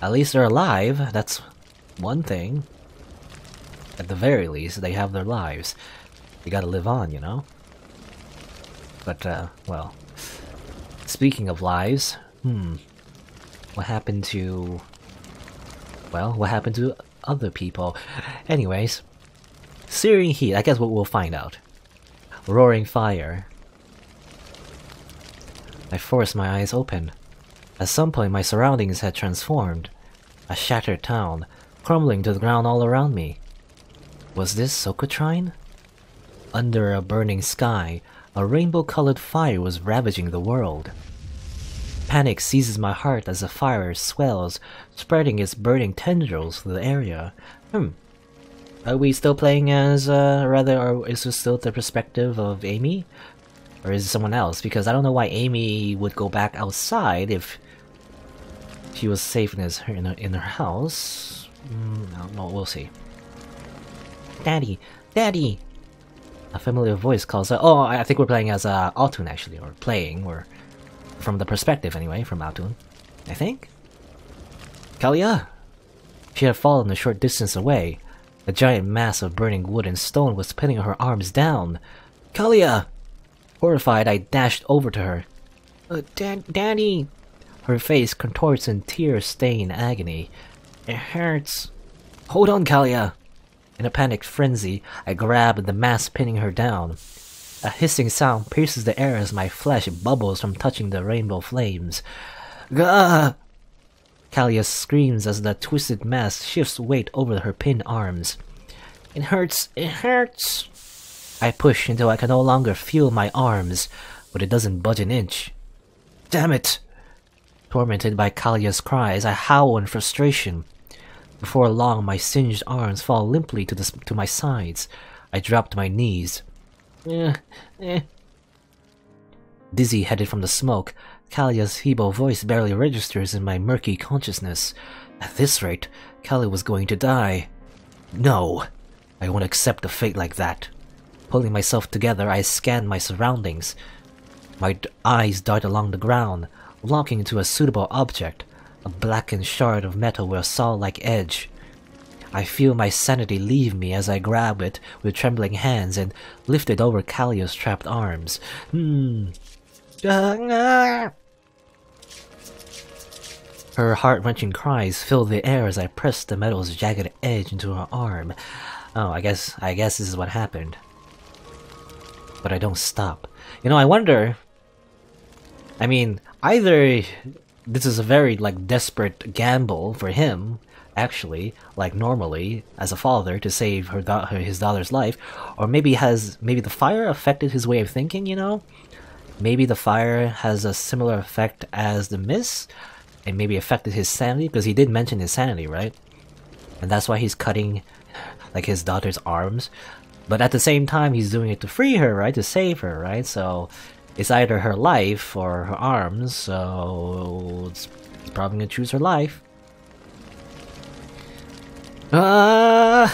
at least they're alive, that's one thing. At the very least, they have their lives. They gotta live on, you know? But, well... Speaking of lives, what happened to... Well, what happened to other people? Anyways, searing heat, I guess we'll find out. Roaring fire. I forced my eyes open. At some point, my surroundings had transformed. A shattered town, crumbling to the ground all around me. Was this Socotrine? Under a burning sky, a rainbow-colored fire was ravaging the world. Panic seizes my heart as the fire swells, spreading its burning tendrils through the area. Are we still playing as, or is this still the perspective of Amy? Or is it someone else? Because I don't know why Amy would go back outside if she was safe in her house. No, we'll see. Daddy! Daddy! A familiar voice calls out. Oh, I think we're playing as Altun actually, or playing, or from the perspective anyway, from Altun. I think? Kalia! She had fallen a short distance away. A giant mass of burning wood and stone was pinning her arms down. Kalia! Horrified, I dashed over to her. Daddy! Her face contorts in tear-stained agony. It hurts. Hold on, Kalia! In a panicked frenzy, I grabbed the mass pinning her down. A hissing sound pierces the air as my flesh bubbles from touching the rainbow flames. Gah! Kalia screams as the twisted mass shifts weight over her pinned arms. It hurts! It hurts! I push until I can no longer feel my arms, but it doesn't budge an inch. Damn it! Tormented by Kalia's cries, I howl in frustration. Before long, my singed arms fall limply to my sides. I drop to my knees. Dizzy headed from the smoke, Kalia's feeble voice barely registers in my murky consciousness. At this rate, Kalia was going to die. No! I won't accept a fate like that. Pulling myself together, I scan my surroundings. My eyes dart along the ground, locking into a suitable object, a blackened shard of metal with a saw-like edge. I feel my sanity leave me as I grab it with trembling hands and lift it over Kalia's trapped arms. Her heart-wrenching cries fill the air as I press the metal's jagged edge into her arm. Oh, I guess this is what happened. But I don't stop. You know, I wonder... I mean, either this is a very, like, desperate gamble for him, actually, like normally, as a father, to save his daughter's life, or maybe the fire affected his way of thinking, you know? Maybe the fire has a similar effect as the mist, and maybe affected his sanity, because he did mention his sanity, right? And that's why he's cutting, like, his daughter's arms. But at the same time, he's doing it to free her, right? To save her, right? So it's either her life or her arms, so he's probably gonna choose her life. Howling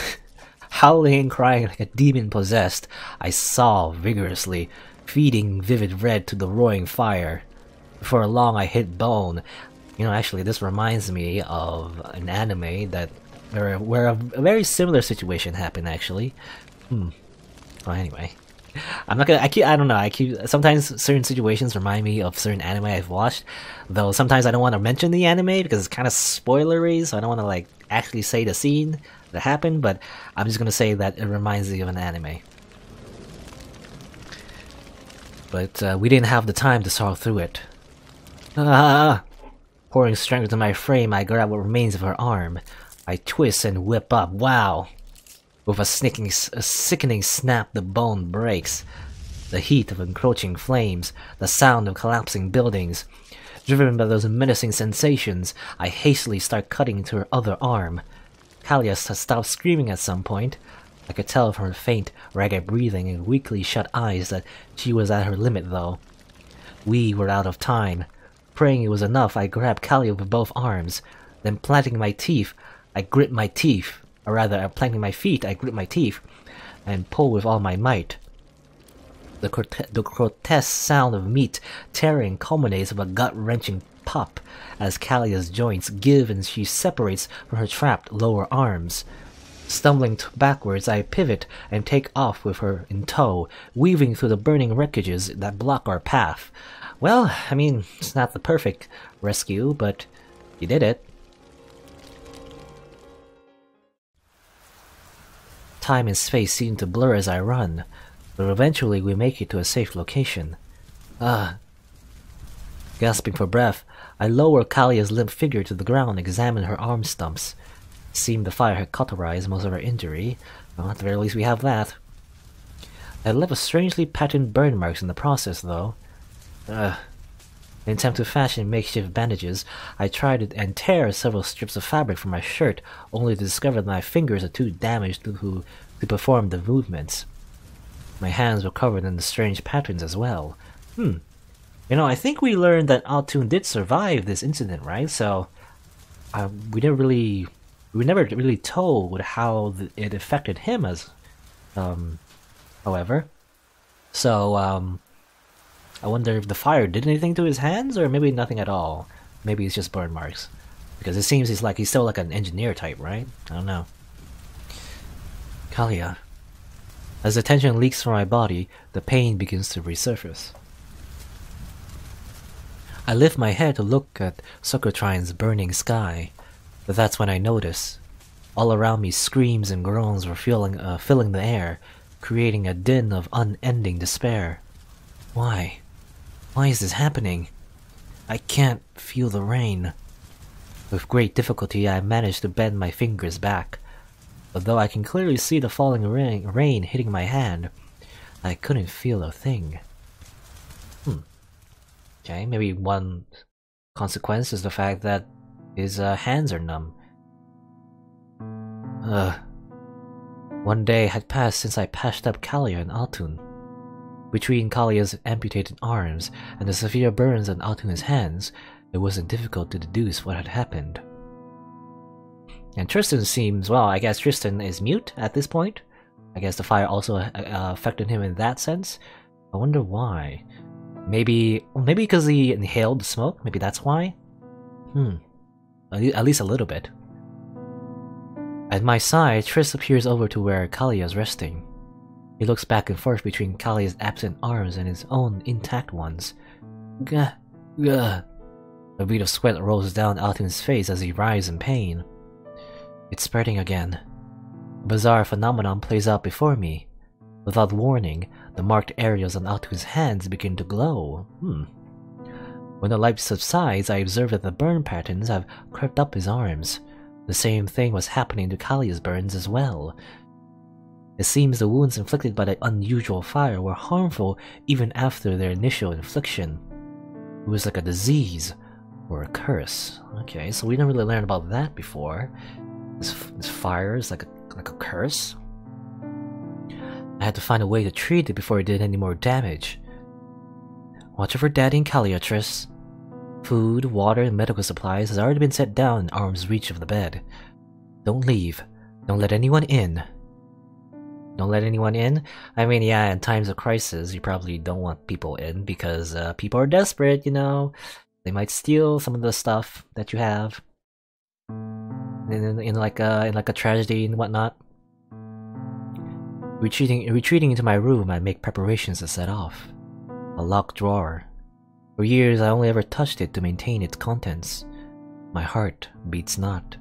and crying like a demon possessed, I saw vigorously, feeding vivid red to the roaring fire. Before long, I hit bone. You know, actually, this reminds me of an anime that where a very similar situation happened, actually. Well, anyway, I'm not gonna. I don't know. Sometimes certain situations remind me of certain anime I've watched, though sometimes I don't want to mention the anime because it's kind of spoilery, so I don't want to like actually say the scene that happened. But I'm just gonna say that it reminds me of an anime. But we didn't have the time to saw through it. Pouring strength into my frame, I grab what remains of her arm. I twist and whip up. Wow! With a sickening snap, the bone breaks. The heat of encroaching flames, the sound of collapsing buildings. Driven by those menacing sensations, I hastily start cutting into her other arm. Kalia stopped screaming at some point. I could tell from her faint, ragged breathing and weakly shut eyes that she was at her limit, though. We were out of time. Praying it was enough, I grabbed Kalia with both arms. Then planting my teeth, I grit my teeth. Or rather, planting my feet, I grip my teeth and pull with all my might. The grotesque sound of meat tearing culminates with a gut-wrenching pop as Kalia's joints give and she separates from her trapped lower arms. Stumbling backwards, I pivot and take off with her in tow, weaving through the burning wreckages that block our path. Well, I mean, it's not the perfect rescue, but you did it. Time and space seem to blur as I run, but eventually we make it to a safe location. Gasping for breath, I lower Kalia's limp figure to the ground and examine her arm stumps. It seemed the fire had cauterized most of her injury. Well, at the very least we have that. I left a strangely patterned burn marks in the process, though. In an attempt to fashion makeshift bandages, I tried and tear several strips of fabric from my shirt, only to discover that my fingers are too damaged to perform the movements. My hands were covered in the strange patterns as well. You know, I think we learned that Altoon did survive this incident, right? So, we never really told how it affected him as, however. So, I wonder if the fire did anything to his hands, or maybe nothing at all. Maybe it's just burn marks. Because it seems he's still like an engineer type, right? I don't know. Kalia. As the tension leaks from my body, the pain begins to resurface. I lift my head to look at Socotrine's burning sky, but that's when I notice. All around me screams and groans were filling the air, creating a din of unending despair. Why? Why is this happening? I can't feel the rain. With great difficulty I managed to bend my fingers back. Although I can clearly see the falling rain hitting my hand, I couldn't feel a thing. Okay, maybe one consequence is the fact that his hands are numb. One day had passed since I patched up Kalia and Altoon. Between Kalia's amputated arms and the severe burns on Altoon's hands, it wasn't difficult to deduce what had happened. And Tristan seems, well, I guess Tristan is mute at this point. I guess the fire also affected him in that sense. I wonder why. Maybe because he inhaled the smoke? Maybe that's why? At least a little bit. At my side, Triss appears over to where Kalia is resting. He looks back and forth between Kalia's absent arms and his own intact ones. Gah, gah. A bead of sweat rolls down Altoon's face as he writhes in pain. It's spreading again. A bizarre phenomenon plays out before me. Without warning, the marked areas on Altoon's hands begin to glow. When the light subsides, I observe that the burn patterns have crept up his arms. The same thing was happening to Kalia's burns as well. It seems the wounds inflicted by the unusual fire were harmful even after their initial infliction. It was like a disease or a curse. Okay, so we didn't really learn about that before. This fire is like a curse. I had to find a way to treat it before it did any more damage. Watch over Daddy and Kalia, Triss. Food, water, and medical supplies has already been set down in arm's reach of the bed. Don't leave. Don't let anyone in. Don't let anyone in? I mean, yeah, in times of crisis, you probably don't want people in because people are desperate, you know? They might steal some of the stuff that you have. In like a tragedy and whatnot. Retreating into my room, I make preparations to set off. A locked drawer. For years, I only ever touched it to maintain its contents. My heart beats not.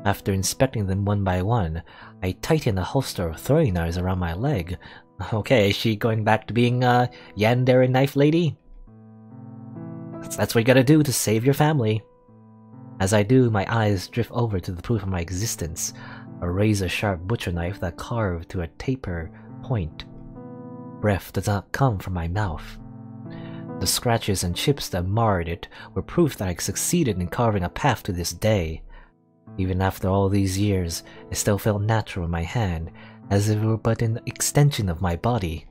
After inspecting them one by one, I tighten a holster of throwing knives around my leg. Okay, is she going back to being a yandere knife lady? That's what you gotta do to save your family. As I do, my eyes drift over to the proof of my existence, a razor-sharp butcher knife that carved to a taper point. Breath does not come from my mouth. The scratches and chips that marred it were proof that I succeeded in carving a path to this day. Even after all these years, it still felt natural in my hand, as if it were but an extension of my body.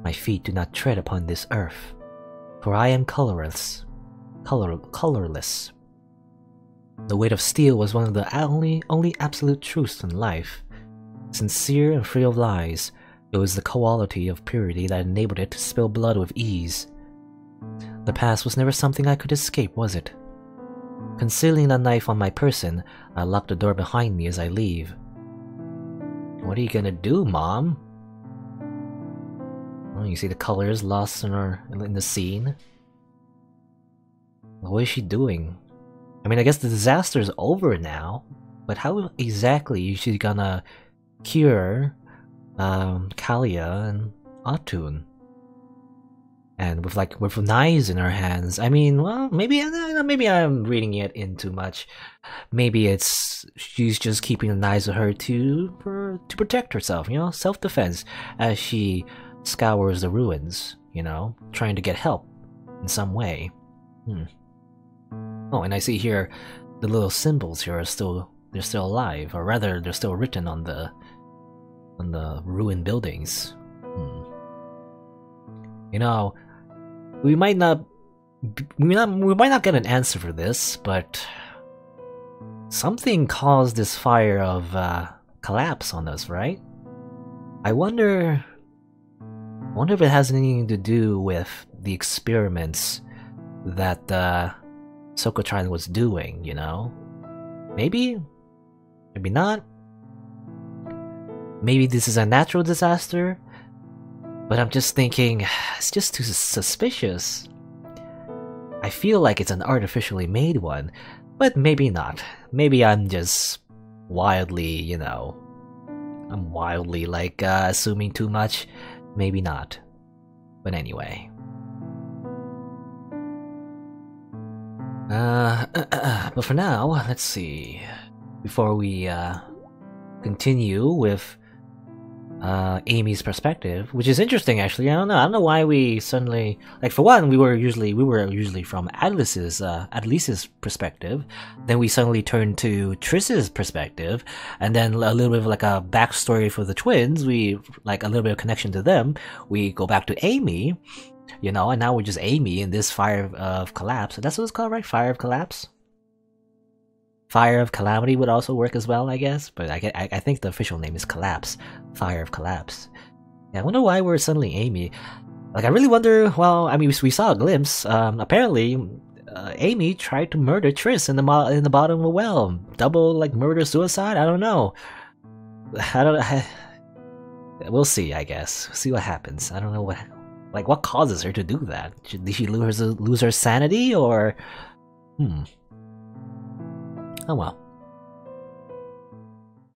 My feet do not tread upon this earth, for I am colorless. The weight of steel was one of the only absolute truths in life. Sincere and free of lies, it was the quality of purity that enabled it to spill blood with ease. The past was never something I could escape, was it? Concealing the knife on my person, I lock the door behind me as I leave. What are you gonna do, Mom? Oh, you see the colors lost in the scene. What is she doing? I mean, I guess the disaster is over now, but how exactly is she gonna cure Kalia and Altoon? And with knives in her hands. I mean, well, maybe I'm reading it in too much. Maybe she's just keeping the knives with her to protect herself, you know, self-defense, as she scours the ruins, you know, trying to get help in some way. Oh, and I see here the little symbols here are still alive, or rather, they're still written on the ruined buildings. Hmm. You know, we might not get an answer for this, but something caused this fire of collapse on us, right? I wonder if it has anything to do with the experiments that Sokotron was doing, you know? Maybe? Maybe not? Maybe this is a natural disaster? But I'm just thinking, it's just too suspicious. I feel like it's an artificially made one, but maybe not. Maybe I'm just wildly, you know... I'm wildly, like, assuming too much. Maybe not. But anyway. But for now, let's see. Before we continue with Amy's perspective, which is interesting actually. I don't know why we suddenly, like, for one, we were usually from Adlice's perspective, then we suddenly turned to Triss's perspective, and then a little bit of like a backstory for the twins, we like a little bit of connection to them, we go back to Amy, you know, and now we're just Amy in this Fire of Collapse. That's what it's called, right? Fire of Collapse? Fire of Calamity would also work as well, I guess, but I think the official name is Collapse. Fire of Collapse. Yeah, I wonder why we're suddenly Amy. Like, I really wonder, well, I mean, we saw a glimpse. Apparently, Amy tried to murder Triss in the bottom of a well. Double, like, murder-suicide? I don't know. We'll see, I guess. See what happens. I don't know what causes her to do that. Did she lose her sanity, or... Oh well.